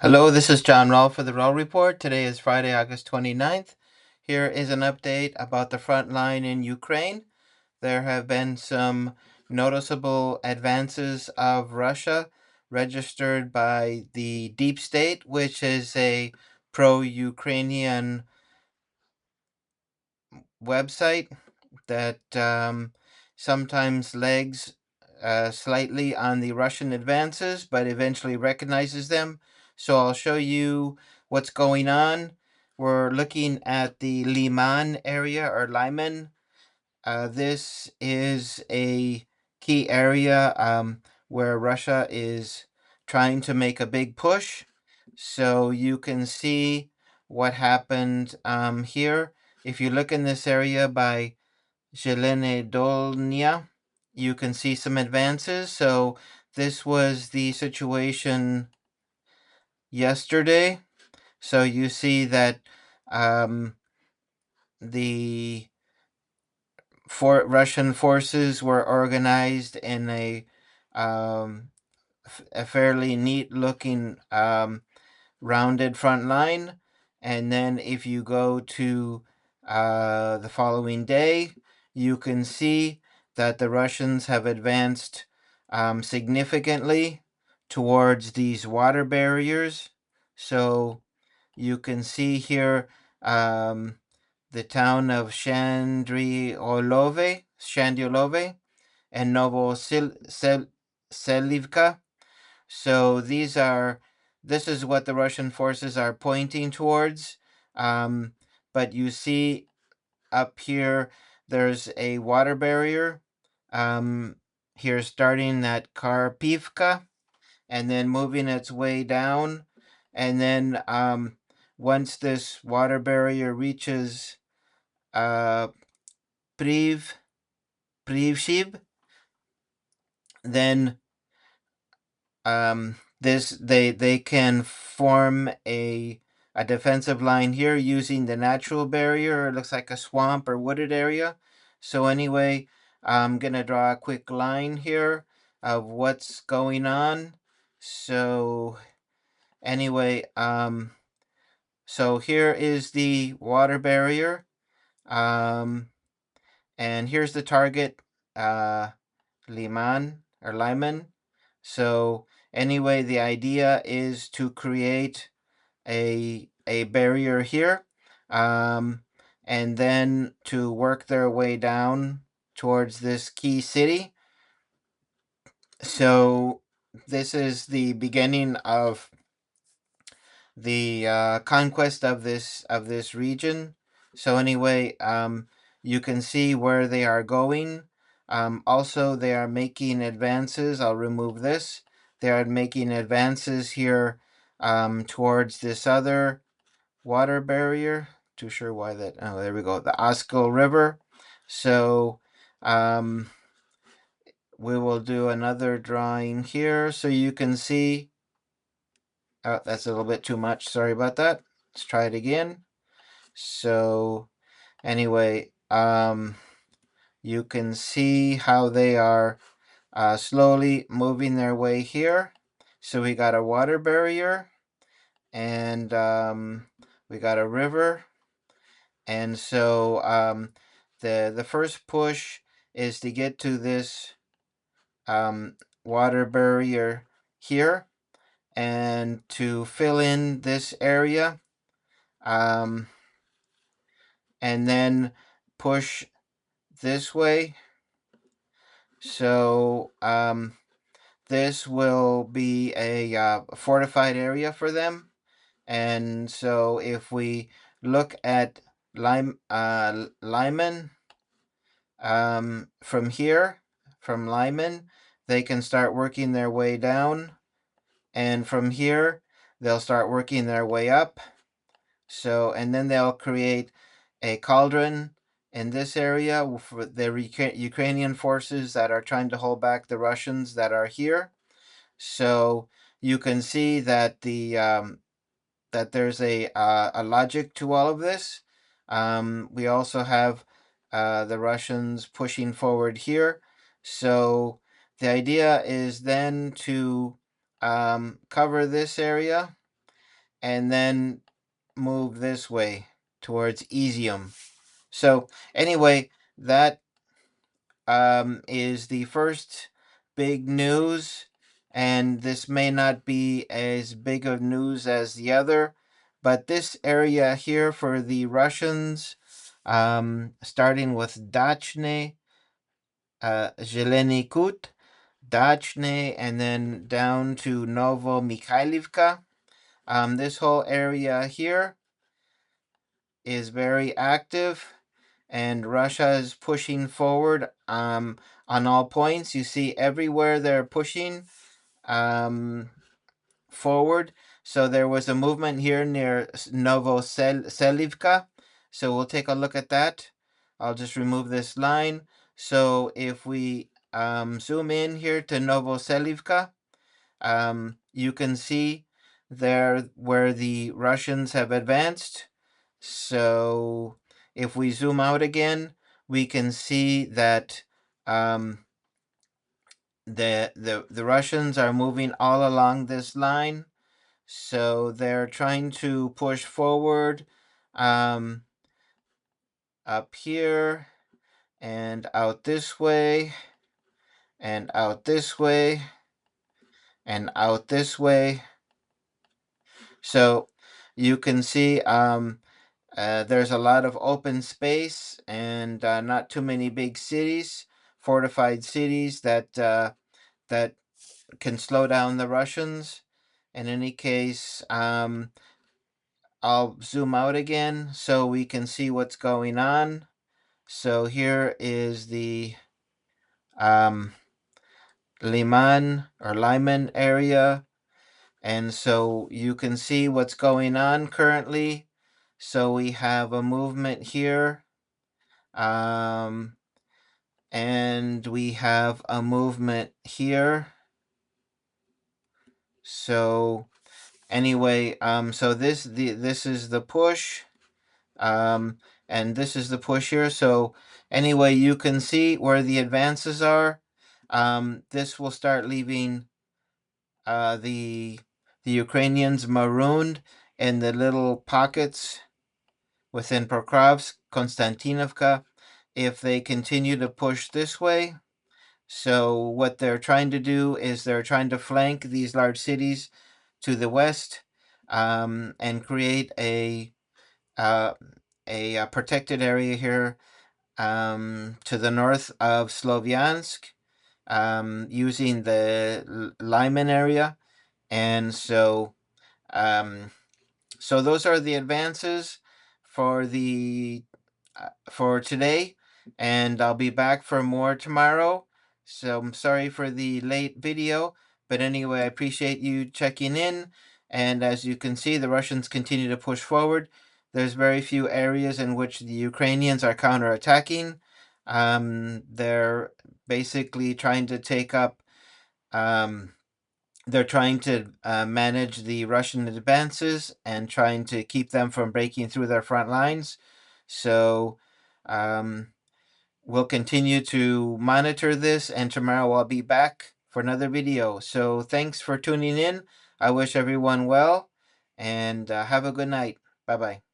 Hello, this is John Rowell for the Rowell Report. Today is Friday, August 29th. Here is an update about the front line in Ukraine. There have been some noticeable advances of Russia registered by the Deep State, which is a pro-Ukrainian website that sometimes lags slightly on the Russian advances, but eventually recognizes them. So I'll show you what's going on. We're looking at the Lyman area or Lyman. This is a key area where Russia is trying to make a big push. So you can see what happened here. If you look in this area by Zelene Dolnia, you can see some advances. So this was the situation yesterday. So you see that the Russian forces were organized in a fairly neat looking rounded front line. And then if you go to the following day, you can see that the Russians have advanced significantly towards these water barriers. So you can see here the town of Shandyolove, and Novoselivka. So this is what the Russian forces are pointing towards. Um, but you see up here, there's a water barrier. Um, here starting at Karpivka and then moving its way down. And then once this water barrier reaches uh, Priv, Privshib, then they can form a defensive line here using the natural barrier. It looks like a swamp or wooded area. So anyway, I'm gonna draw a quick line here of what's going on. So anyway, so here is the water barrier, um, and here's the target, Lyman. So anyway, the idea is to create a barrier here, um, and then to work their way down towards this key city. So this is the beginning of the conquest of this region. So anyway, you can see where they are going. Also, they are making advances. I'll remove this. They are making advances here towards this other water barrier. Too sure why that. Oh, there we go. The Oskil River. So we will do another drawing here so you can see. Oh, that's a little bit too much. Sorry about that. Let's try it again. So anyway, you can see how they are slowly moving their way here. So we got a water barrier, and we got a river, and so the first push is to get to this water barrier here and to fill in this area, um, and then push this way. So this will be a fortified area for them. And so if we look at Lyman, from here, from Lyman, they can start working their way down. And from here, they'll start working their way up. So, and then they'll create a cauldron in this area for the Ukrainian forces that are trying to hold back the Russians that are here. So you can see that that there's a logic to all of this. We also have the Russians pushing forward here. So the idea is then to cover this area and then move this way towards Izium. So anyway, that is the first big news, and this may not be as big of news as the other, but this area here for the Russians, starting with Dachne, Zeleny Kut, Dachne, and then down to Novo Mikhailivka. This whole area here is very active, and Russia is pushing forward on all points. You see everywhere they're pushing forward. So there was a movement here near Novoselivka. So we'll take a look at that. I'll just remove this line. So if we zoom in here to Novoselivka, you can see there where the Russians have advanced. So if we zoom out again, we can see that the Russians are moving all along this line. So they're trying to push forward up here and out this way and out this way and out this way. So you can see there's a lot of open space and not too many big cities, fortified cities that can slow down the Russians. In any case, I'll zoom out again so we can see what's going on. So here is the Lyman or Lyman area. And so you can see what's going on currently. So we have a movement here. And we have a movement here. So anyway, so this is the push, and this is the push here. So anyway, you can see where the advances are. This will start leaving the Ukrainians marooned in the little pockets within Pokrovsk, Konstantinovka, if they continue to push this way. So what they're trying to do is they're trying to flank these large cities to the west, and create a protected area here to the north of Sloviansk, using the Lyman area. And so so those are the advances for the for today, and I'll be back for more tomorrow. So I'm sorry for the late video, but anyway, I appreciate you checking in. And as you can see, the Russians continue to push forward. There's very few areas in which the Ukrainians are counterattacking. They're basically trying to take up they're trying to manage the Russian advances and trying to keep them from breaking through their front lines. So um, we'll continue to monitor this, and tomorrow I'll be back for another video. So thanks for tuning in. I wish everyone well, and have a good night. Bye-bye.